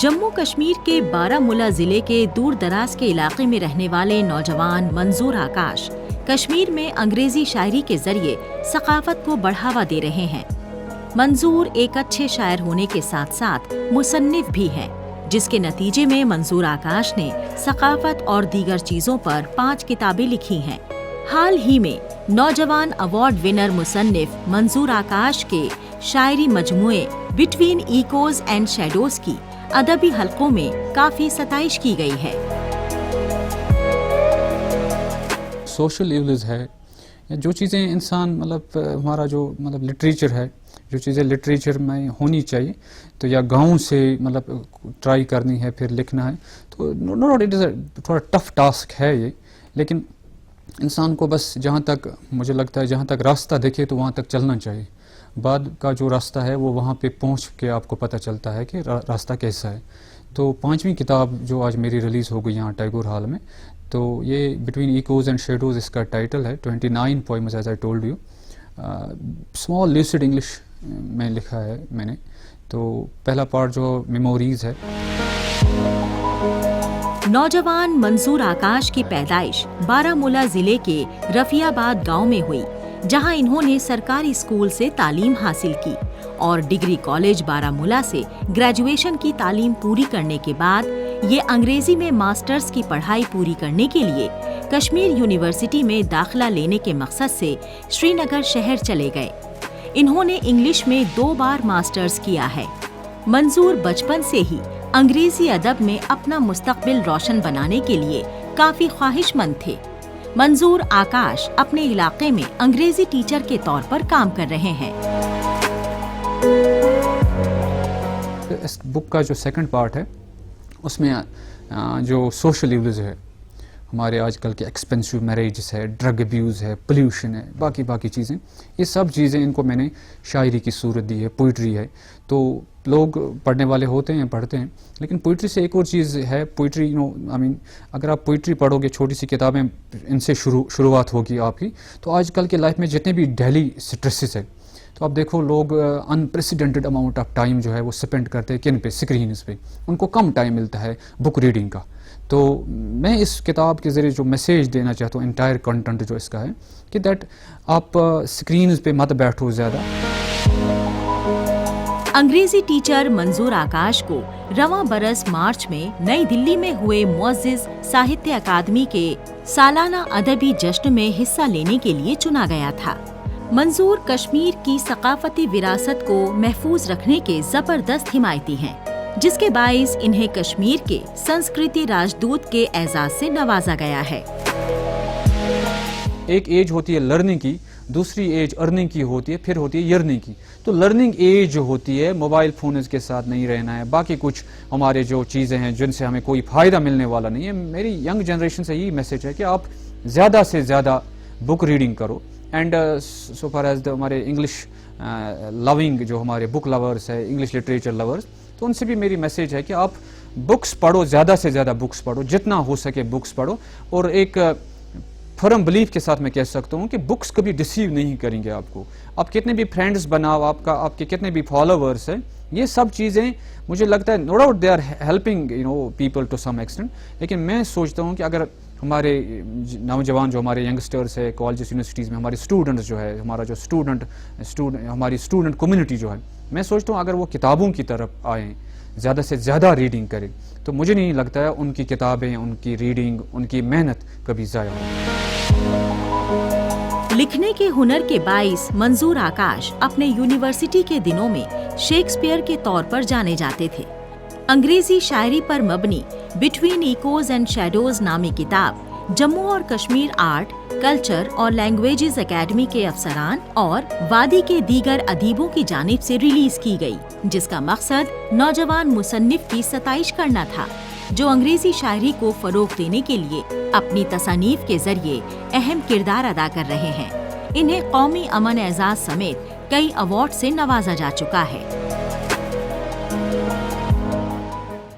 جموں کشمیر کے بارہ مولہ ضلع کے دور دراز کے علاقے میں رہنے والے نوجوان منظور آکاش کشمیر میں انگریزی شاعری کے ذریعے ثقافت کو بڑھاوا دے رہے ہیں۔ منظور ایک اچھے شاعر ہونے کے ساتھ ساتھ مصنف بھی ہیں، جس کے نتیجے میں منظور آکاش نے ثقافت اور دیگر چیزوں پر 5 کتابیں لکھی ہیں۔ حال ہی میں نوجوان ایوارڈ ونر مصنف منظور آکاش کے شاعری مجموعے بٹوین ایکوز اینڈ شیڈوز کی ادبی حلقوں میں کافی ستائش کی گئی ہے۔ سوشل ایولز ہے، جو چیزیں انسان ہمارا جو لٹریچر ہے، جو چیزیں لٹریچر میں ہونی چاہیے، تو یا گاؤں سے ٹرائی کرنی ہے، پھر لکھنا ہے، تو نو ڈاؤٹ اٹ از اے تھوڑا ٹف ٹاسک ہے یہ، لیکن انسان کو بس جہاں تک مجھے لگتا ہے جہاں تک راستہ دیکھے تو وہاں تک چلنا چاہیے۔ بعد کا جو راستہ ہے وہ وہاں پہ پہنچ کے آپ کو پتہ چلتا ہے کہ راستہ کیسا ہے۔ تو 5ویں کتاب جو آج میری ریلیز ہو گئی یہاں ٹیگور ہال میں، تو یہ بٹوین ایکوز اینڈ شیڈوز اس کا ٹائٹل ہے۔ 29 poems as I told you, small lucid English میں لکھا ہے میں نے۔ تو پہلا پارٹ جو میموریز ہے۔ نوجوان منظور آکاش کی پیدائش بارہ مولہ ضلع کے رفیع آباد گاؤں میں ہوئی، جہاں انہوں نے سرکاری اسکول سے تعلیم حاصل کی اور ڈگری کالج بارہ مولہ سے گریجویشن کی تعلیم پوری کرنے کے بعد یہ انگریزی میں ماسٹرز کی پڑھائی پوری کرنے کے لیے کشمیر یونیورسٹی میں داخلہ لینے کے مقصد سے سری نگر شہر چلے گئے۔ انہوں نے انگلش میں 2 بار ماسٹرز کیا ہے۔ منظور بچپن سے ہی انگریزی ادب میں اپنا مستقبل روشن بنانے کے لیے کافی خواہش مند تھے۔ منظور آکاش اپنے علاقے میں انگریزی ٹیچر کے طور پر کام کر رہے ہیں۔ اس بک کا جو سیکنڈ پارٹ ہے اس میں جو سوشل ایولز ہے، ہمارے آج کل کے ایکسپینسو میریجز ہے، ڈرگ ابیوز ہے، پولیوشن ہے، باقی چیزیں، یہ سب چیزیں ان کو میں نے شاعری کی صورت دی ہے، پوئٹری ہے۔ تو لوگ پڑھنے والے ہوتے ہیں، پڑھتے ہیں، لیکن پوئٹری سے ایک اور چیز ہے، پوئٹری اگر آپ پوئٹری پڑھو گے، چھوٹی سی کتابیں ان سے شروعات ہوگی آپ کی، تو آج کل کے لائف میں جتنے بھی ڈیلی سٹریسز ہے، تو آپ دیکھو لوگ انپریسیڈنٹڈ اماؤنٹ آف ٹائم جو ہے وہ اسپینڈ کرتے ہیں کن پہ، اسکرینز پہ، ان کو کم ٹائم ملتا ہے بک ریڈنگ کا۔ تو میں اس کتاب کے ذریعے جو میسیج دینا چاہتا ہوں، انٹائر کنٹینٹ جو اس کا ہے، کہ دیٹ آپ اسکرینز پہ مت بیٹھو زیادہ۔ انگریزی ٹیچر منظور آکاش کو رواں برس مارچ میں نئی دلی میں ہوئے معزز ساہتیہ اکادمی کے سالانہ ادبی جشن میں حصہ لینے کے لیے چنا گیا تھا۔ منظور کشمیر کی ثقافتی وراثت کو محفوظ رکھنے کے زبردست حمایتی ہیں، جس کے باعث انہیں کشمیر کے سنسکرتی راجدوت کے اعزاز سے نوازا گیا ہے۔ ایک ایج ہوتی ہے لرننگ کی، دوسری ایج ارننگ کی ہوتی ہے، پھر ہوتی ہے یرننگ کی۔ تو لرننگ ایج جو ہوتی ہے، موبائل فونز کے ساتھ نہیں رہنا ہے، باقی کچھ ہمارے جو چیزیں ہیں جن سے ہمیں کوئی فائدہ ملنے والا نہیں ہے۔ میری ینگ جنریشن سے یہی میسج ہے کہ آپ زیادہ سے زیادہ بک ریڈنگ کرو، اینڈ سو فار ایز ہمارے انگلش لونگ جو ہمارے بک لورز ہے، انگلش لٹریچر لورز، تو ان سے بھی میری میسج ہے کہ آپ بکس پڑھو، زیادہ سے زیادہ بکس پڑھو، جتنا ہو سکے بکس پڑھو۔ اور ایک فرم بلیف کے ساتھ میں کہہ سکتا ہوں کہ بکس کبھی ڈسیو نہیں کریں گے آپ کو۔ آپ کتنے بھی فرینڈز بناؤ، آپ کے کتنے بھی فالوورس ہیں، یہ سب چیزیں مجھے لگتا ہے no doubt they are helping people to some extent, لیکن میں سوچتا ہوں کہ اگر ہمارے نوجوان جو ہمارے ینگسٹرس ہے کالجز یونیورسٹیز میں، ہمارے اسٹوڈنٹس جو ہے، ہمارا جو ہماری اسٹوڈنٹ کمیونٹی جو ہے، میں سوچتا ہوں اگر وہ کتابوں کی طرف آئیں، زیادہ سے زیادہ ریڈنگ کریں، تو مجھے نہیں لگتا ہے ان کی کتابیں، ان کی ریڈنگ، ان کی محنت کبھی ضائع ہو۔ لکھنے کے ہنر کے باعث منظور آکاش اپنے یونیورسٹی کے دنوں میں شیکسپیئر کے طور پر جانے جاتے تھے۔ انگریزی شاعری پر مبنی بٹوین ایکوز اینڈ شیڈوز نامی کتاب جموں اور کشمیر آرٹ، کلچر اور لینگویجز اکیڈمی کے افسران اور وادی کے دیگر ادیبوں کی جانب سے ریلیز کی گئی، جس کا مقصد نوجوان مصنف کی ستائش کرنا تھا، جو انگریزی شاعری کو فروغ دینے کے لیے اپنی تصانیف کے ذریعے اہم کردار ادا کر رہے ہیں۔ انہیں قومی امن اعزاز سمیت کئی ایوارڈ سے نوازا جا چکا ہے۔